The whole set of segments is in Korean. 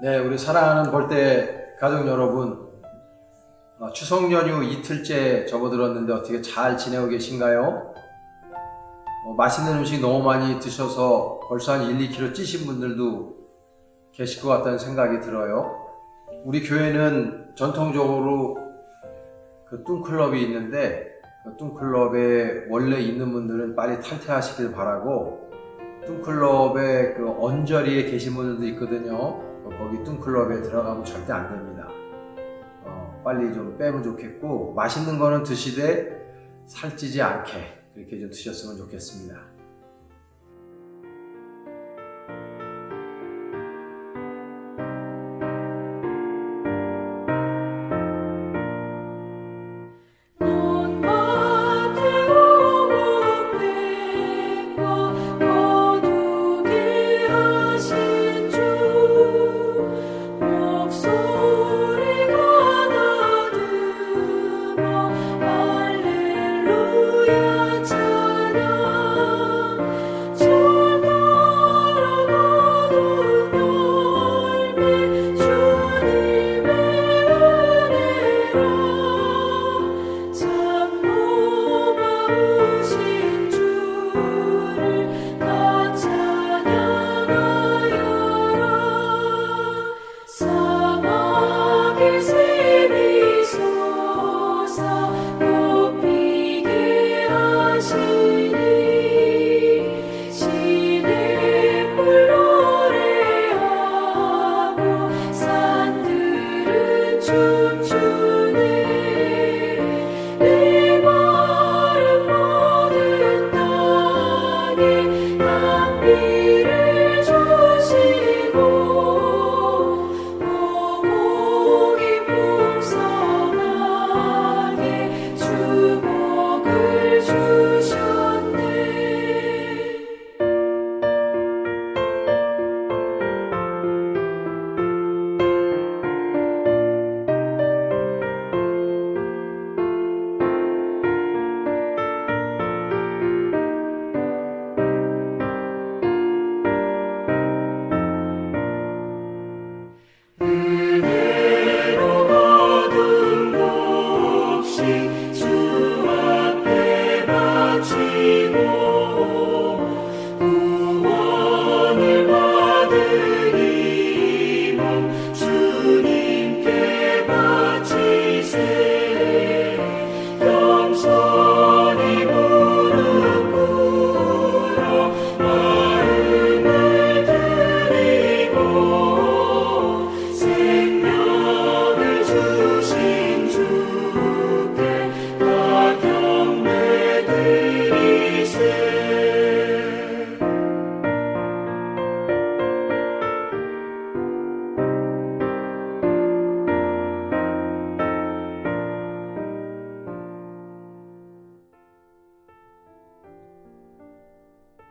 네, 우리 사랑하는 벌떼 가족 여러분, 추석 연휴 이틀째 접어들었는데 어떻게 잘 지내고 계신가요? 맛있는 음식 너무 많이 드셔서 벌써 한 1-2kg 찌신 분들도 계실 것 같다는 생각이 들어요. 우리 교회는 전통적으로 그 뚱클럽이 있는데 그 뚱클럽에 원래 있는 분들은 빨리 탈퇴하시길 바라고, 뚱클럽에 그 언저리에 계신 분들도 있거든요. 거기 뚱클럽에 들어가면 절대 안 됩니다. 빨리 좀 빼면 좋겠고, 맛있는 거는 드시되 살찌지 않게 그렇게 좀 드셨으면 좋겠습니다.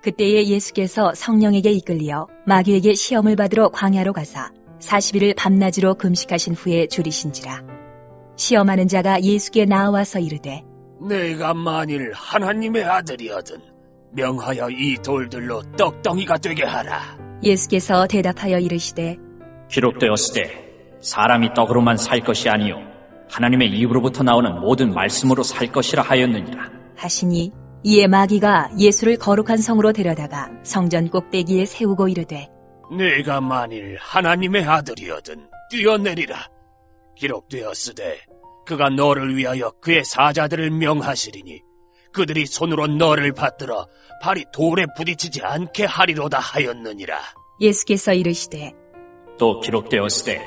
그때에 예수께서 성령에게 이끌리어 마귀에게 시험을 받으러 광야로 가사 40일을 밤낮으로 금식하신 후에 줄이신지라. 시험하는 자가 예수께 나와서 이르되, 내가 만일 하나님의 아들이거든 명하여 이 돌들로 떡덩이가 되게 하라. 예수께서 대답하여 이르시되, 기록되었으되 사람이 떡으로만 살 것이 아니요 하나님의 입으로부터 나오는 모든 말씀으로 살 것이라 하였느니라 하시니, 이에 마귀가 예수를 거룩한 성으로 데려다가 성전 꼭대기에 세우고 이르되, 내가 만일 하나님의 아들이거든 뛰어내리라. 기록되었으되 그가 너를 위하여 그의 사자들을 명하시리니 그들이 손으로 너를 받들어 발이 돌에 부딪히지 않게 하리로다 하였느니라. 예수께서 이르시되, 또 기록되었으되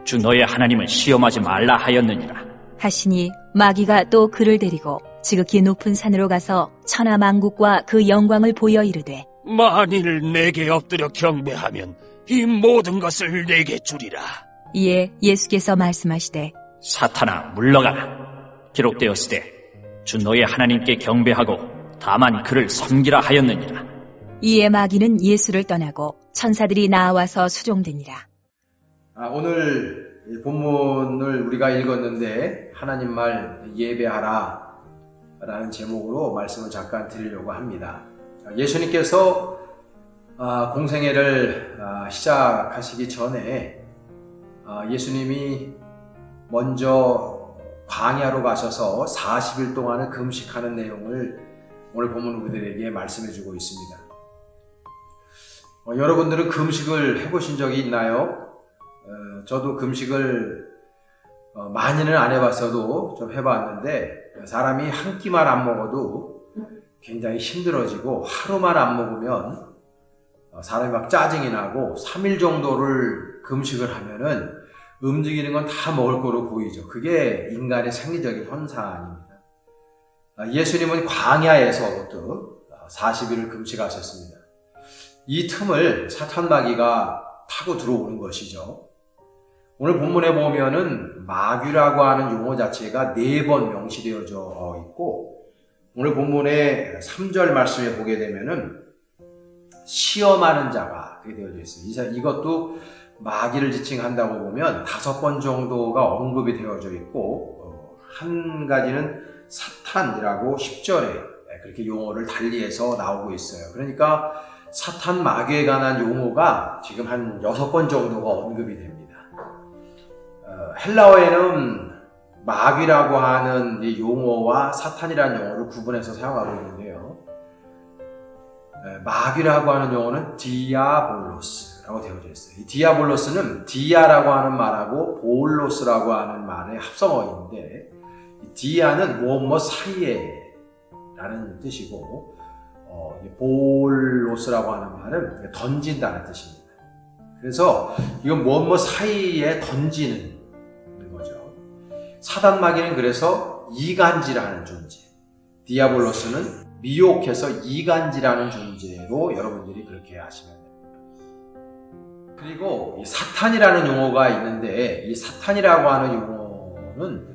주 너의 하나님을 시험하지 말라 하였느니라 하시니, 마귀가 또 그를 데리고 지극히 높은 산으로 가서 천하 만국과 그 영광을 보여 이르되, 만일 내게 엎드려 경배하면 이 모든 것을 내게 주리라. 이에 예수께서 말씀하시되, 사탄아 물러가라. 기록되었으되 주 너의 하나님께 경배하고 다만 그를 섬기라 하였느니라. 이에 마귀는 예수를 떠나고 천사들이 나와서 수종되니라. 오늘 이 본문을 우리가 읽었는데 하나님 말 예배하라 라는 제목으로 말씀을 잠깐 드리려고 합니다. 예수님께서 공생애를 시작하시기 전에 예수님이 먼저 광야로 가셔서 40일 동안을 금식하는 내용을 오늘 본문 우리들에게 말씀해 주고 있습니다. 여러분들은 금식을 해보신 적이 있나요? 저도 금식을 많이는 안 해봤어도 좀 해봤는데, 사람이 한 끼만 안 먹어도 굉장히 힘들어지고, 하루만 안 먹으면 사람이 막 짜증이 나고, 3일 정도를 금식을 하면은 움직이는 건 다 먹을 거로 보이죠. 그게 인간의 생리적인 현상입니다. 예수님은 광야에서부터 40일을 금식하셨습니다. 이 틈을 사탄 마귀가 타고 들어오는 것이죠. 오늘 본문에 보면은 마귀라고 하는 용어 자체가 4번 명시되어져 있고, 오늘 본문의 3절 말씀에 보게 되면은 시험하는 자가 그렇게 되어져 있어요. 이것도 마귀를 지칭한다고 보면 5번 정도가 언급이 되어져 있고, 한 가지는 사탄이라고 10절에 그렇게 용어를 달리해서 나오고 있어요. 그러니까 사탄 마귀에 관한 용어가 지금 한 6번 정도가 언급이 됩니다. 헬라어에는 마귀라고 하는 이 용어와 사탄이라는 용어를 구분해서 사용하고 있는데요. 마귀라고 하는 용어는 디아볼로스라고 되어져 있어요. 이 디아볼로스는 디아라고 하는 말하고 볼로스라고 하는 말의 합성어인데, 디아는 무엇 사이에 라는 뜻이고, 볼로스라고 하는 말은 던진다는 뜻입니다. 그래서 이건 무엇 사이에 던지는 거죠. 사단 마귀는 그래서 이간질하는 존재, 디아볼로스는 미혹해서 이간질하는 존재로 여러분들이 그렇게 하시면 돼요. 그리고 이 사탄이라는 용어가 있는데, 이 사탄이라고 하는 용어는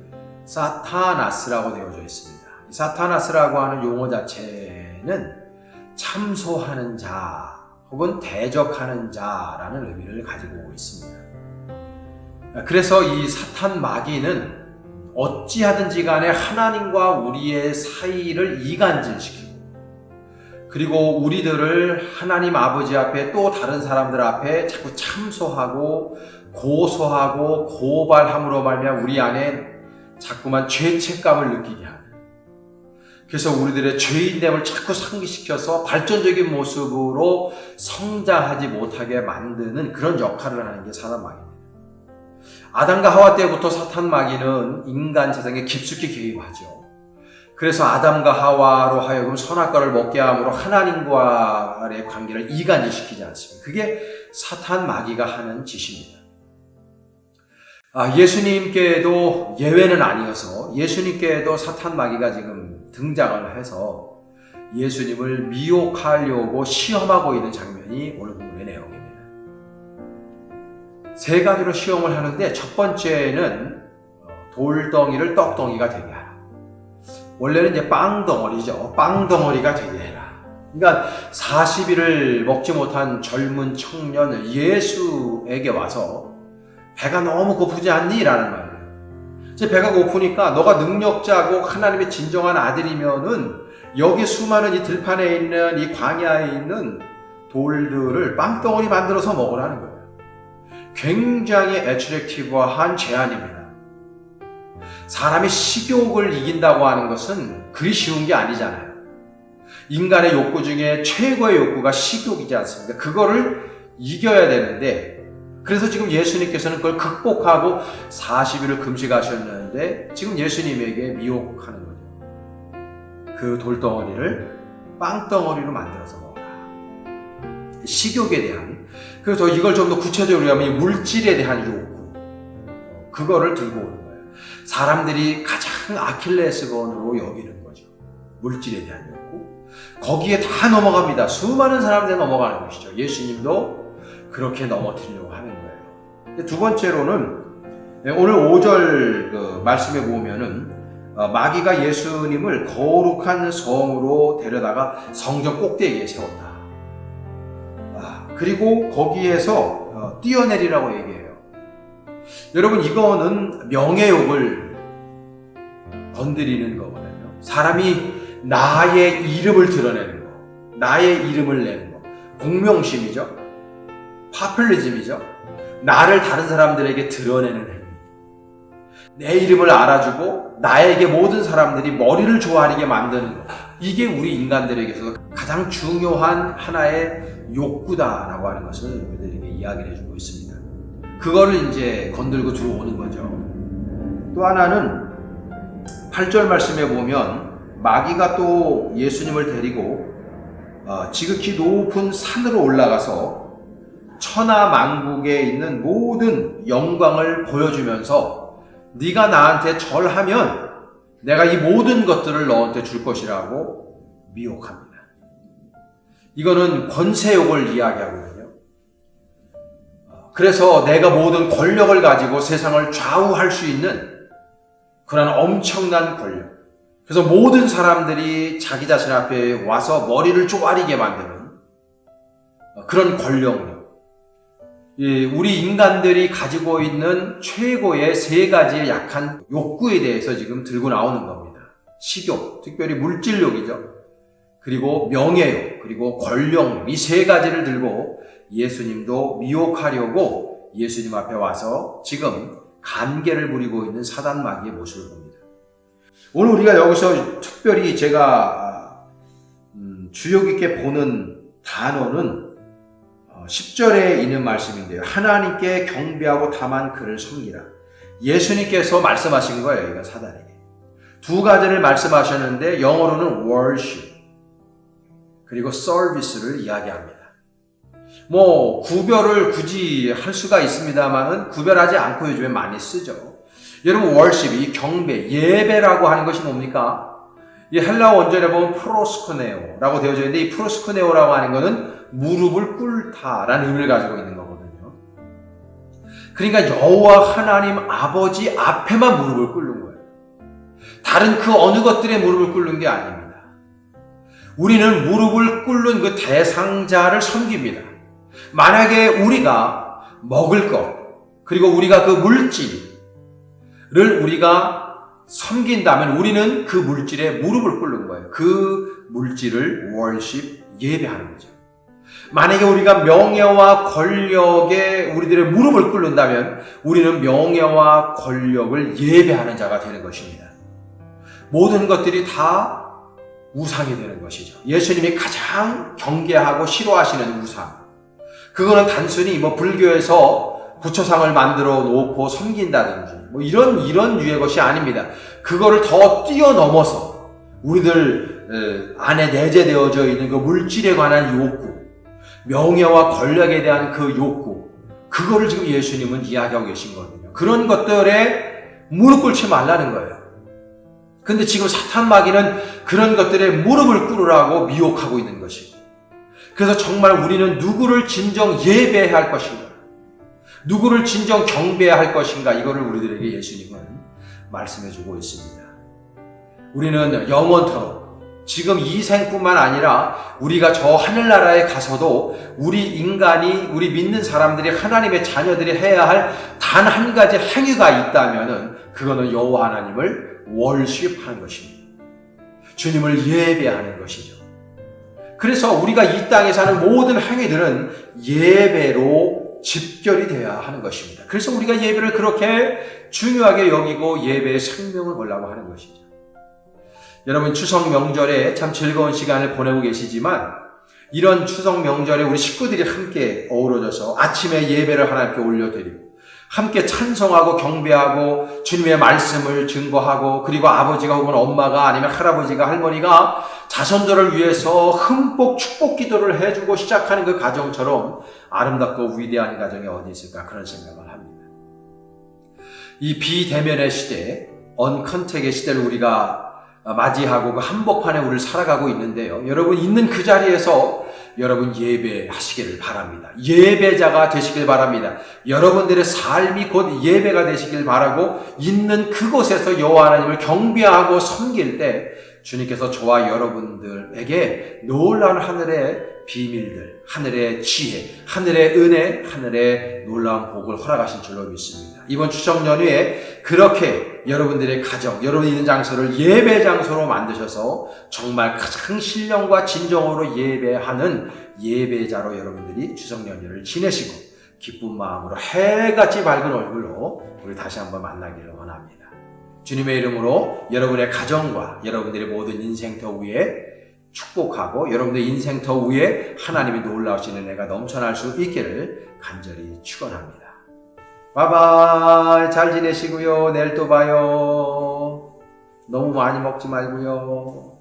사타나스라고 되어져 있습니다. 이 사타나스라고 하는 용어 자체는 참소하는 자 혹은 대적하는 자라는 의미를 가지고 있습니다. 그래서 이 사탄 마귀는 어찌하든지 간에 하나님과 우리의 사이를 이간질시키고, 그리고 우리들을 하나님 아버지 앞에 또 다른 사람들 앞에 자꾸 참소하고 고소하고 고발함으로 말미암아 우리 안에 자꾸만 죄책감을 느끼게 하는, 그래서 우리들의 죄인됨을 자꾸 상기시켜서 발전적인 모습으로 성장하지 못하게 만드는 그런 역할을 하는 게 사탄 마귀입니다. 아담과 하와 때부터 사탄 마귀는 인간 세상에 깊숙이 개입하죠. 그래서 아담과 하와로 하여금 선악과를 먹게 함으로 하나님과의 관계를 이간질시키지 않습니다. 그게 사탄 마귀가 하는 짓입니다. 예수님께도 예외는 아니어서 예수님께도 사탄 마귀가 지금 등장을 해서 예수님을 미혹하려고 시험하고 있는 장면이 오늘 본문의 내용입니다. 3가지로 시험을 하는데, 첫 번째는 돌덩이를 떡덩이가 되게 하라. 원래는 이제 빵덩어리죠. 빵덩어리가 되게 해라. 그러니까 40일을 먹지 못한 젊은 청년 예수에게 와서 배가 너무 고프지 않니? 라는 말이에요. 이제 배가 고프니까 너가 능력자고 하나님의 진정한 아들이면은 여기 수많은 이 들판에 있는 이 광야에 있는 돌들을 빵덩어리 만들어서 먹으라는 거예요. 굉장히 애트랙티브한 제안입니다. 사람이 식욕을 이긴다고 하는 것은 그리 쉬운 게 아니잖아요. 인간의 욕구 중에 최고의 욕구가 식욕이지 않습니까? 그거를 이겨야 되는데, 그래서 지금 예수님께서는 그걸 극복하고 40일을 금식하셨는데 지금 예수님에게 미혹하는 거죠. 그 돌덩어리를 빵덩어리로 만들어서 먹어라. 식욕에 대한, 그래서 이걸 좀 더 구체적으로 하면 이 물질에 대한 욕구, 그거를 들고 오는 거예요. 사람들이 가장 아킬레스건으로 여기는 거죠. 물질에 대한 욕구. 거기에 다 넘어갑니다. 수많은 사람들이 넘어가는 것이죠. 예수님도 그렇게 넘어뜨리려고 하는 거예요. 두 번째로는 오늘 5절 말씀에 보면은 마귀가 예수님을 거룩한 성으로 데려다가 성전 꼭대기에 세웠다. 그리고 거기에서 뛰어내리라고 얘기해요. 여러분, 이거는 명예욕을 건드리는 거거든요. 사람이 나의 이름을 드러내는 거, 나의 이름을 내는 거, 공명심이죠. 파퓰리즘이죠. 나를 다른 사람들에게 드러내는 행위. 내 이름을 알아주고 나에게 모든 사람들이 머리를 조아리게 만드는 것. 이게 우리 인간들에게서 가장 중요한 하나의 욕구다라고 하는 것을 우리들에게 이야기를 해주고 있습니다. 그거를 이제 건들고 들어오는 거죠. 또 하나는 8절 말씀에 보면 마귀가 또 예수님을 데리고 지극히 높은 산으로 올라가서 천하만국에 있는 모든 영광을 보여주면서 네가 나한테 절하면 내가 이 모든 것들을 너한테 줄 것이라고 미혹합니다. 이거는 권세욕을 이야기하거든요. 그래서 내가 모든 권력을 가지고 세상을 좌우할 수 있는 그런 엄청난 권력. 그래서 모든 사람들이 자기 자신 앞에 와서 머리를 쪼아리게 만드는 그런 권력력. 우리 인간들이 가지고 있는 최고의 세 가지의 약한 욕구에 대해서 지금 들고 나오는 겁니다. 식욕, 특별히 물질욕이죠. 그리고 명예욕, 그리고 권력욕. 이 세 가지를 들고 예수님도 미혹하려고 예수님 앞에 와서 지금 간계를 부리고 있는 사단 마귀의 모습을 봅니다. 오늘 우리가 여기서 특별히 제가 주의 깊게 보는 단어는 10절에 있는 말씀인데요. 하나님께 경배하고 다만 그를 섬기라. 예수님께서 말씀하신 거예요. 이건 사단에게. 두 가지를 말씀하셨는데 영어로는 worship 그리고 service를 이야기합니다. 구별을 굳이 할 수가 있습니다만은 구별하지 않고 요즘에 많이 쓰죠. 여러분 worship, 이 경배, 예배라고 하는 것이 뭡니까? 이 헬라어 원전에 보면 프로스코네오라고 되어져 있는데 이 프로스코네오라고 하는 것은 무릎을 꿇다라는 의미를 가지고 있는 거거든요. 그러니까 여호와 하나님 아버지 앞에만 무릎을 꿇는 거예요. 다른 그 어느 것들에 무릎을 꿇는 게 아닙니다. 우리는 무릎을 꿇는 그 대상자를 섬깁니다. 만약에 우리가 먹을 것, 그리고 우리가 그 물질을 우리가 섬긴다면 우리는 그 물질에 무릎을 꿇는 거예요. 그 물질을 worship, 예배하는 거죠. 만약에 우리가 명예와 권력에 우리들의 무릎을 꿇는다면 우리는 명예와 권력을 예배하는 자가 되는 것입니다. 모든 것들이 다 우상이 되는 것이죠. 예수님이 가장 경계하고 싫어하시는 우상. 그거는 단순히 불교에서 부처상을 만들어 놓고 섬긴다든지 이런 유의 것이 아닙니다. 그거를 더 뛰어넘어서 우리들 안에 내재되어져 있는 그 물질에 관한 욕구, 명예와 권력에 대한 그 욕구, 그거를 지금 예수님은 이야기하고 계신 거거든요. 그런 것들에 무릎 꿇지 말라는 거예요. 근데 지금 사탄 마귀는 그런 것들에 무릎을 꿇으라고 미혹하고 있는 것이고, 그래서 정말 우리는 누구를 진정 예배해야 할 것인가, 누구를 진정 경배해야 할 것인가, 이거를 우리들에게 예수님은 말씀해주고 있습니다. 우리는 영원토록 지금 이 생뿐만 아니라 우리가 저 하늘나라에 가서도 우리 인간이, 우리 믿는 사람들이, 하나님의 자녀들이 해야 할 단 한 가지 행위가 있다면은 그거는 여호와 하나님을 월십하는 것입니다. 주님을 예배하는 것이죠. 그래서 우리가 이 땅에 사는 모든 행위들은 예배로 집결이 되어야 하는 것입니다. 그래서 우리가 예배를 그렇게 중요하게 여기고 예배의 생명을 보려고 하는 것이죠. 여러분, 추석 명절에 참 즐거운 시간을 보내고 계시지만 이런 추석 명절에 우리 식구들이 함께 어우러져서 아침에 예배를 하나님께 올려드리고 함께 찬송하고 경배하고 주님의 말씀을 증거하고, 그리고 아버지가 혹은 엄마가 아니면 할아버지가 할머니가 자손들을 위해서 흠뻑 축복 기도를 해주고 시작하는 그 가정처럼 아름답고 위대한 가정이 어디 있을까, 그런 생각을 합니다. 이 비대면의 시대, 언컨택의 시대를 우리가 맞이하고 그 한복판에 우리를 살아가고 있는데요. 여러분, 있는 그 자리에서 여러분 예배하시기를 바랍니다. 예배자가 되시길 바랍니다. 여러분들의 삶이 곧 예배가 되시길 바라고, 있는 그곳에서 여호와 하나님을 경배하고 섬길 때 주님께서 저와 여러분들에게 놀라운 하늘의 비밀들, 하늘의 지혜, 하늘의 은혜, 하늘의 놀라운 복을 허락하신 줄로 믿습니다. 이번 추석 연휴에 그렇게 여러분들의 가정, 여러분이 있는 장소를 예배 장소로 만드셔서 정말 가장 신령과 진정으로 예배하는 예배자로 여러분들이 추석 연휴를 지내시고, 기쁜 마음으로 해같이 밝은 얼굴로 우리 다시 한번 만나기를 원합니다. 주님의 이름으로 여러분의 가정과 여러분들의 모든 인생터 위에 축복하고 여러분들의 인생터 위에 하나님의 놀라우신 은혜가 넘쳐날 수 있기를 간절히 축원합니다. 바이바이. 잘 지내시고요. 내일 또 봐요. 너무 많이 먹지 말고요.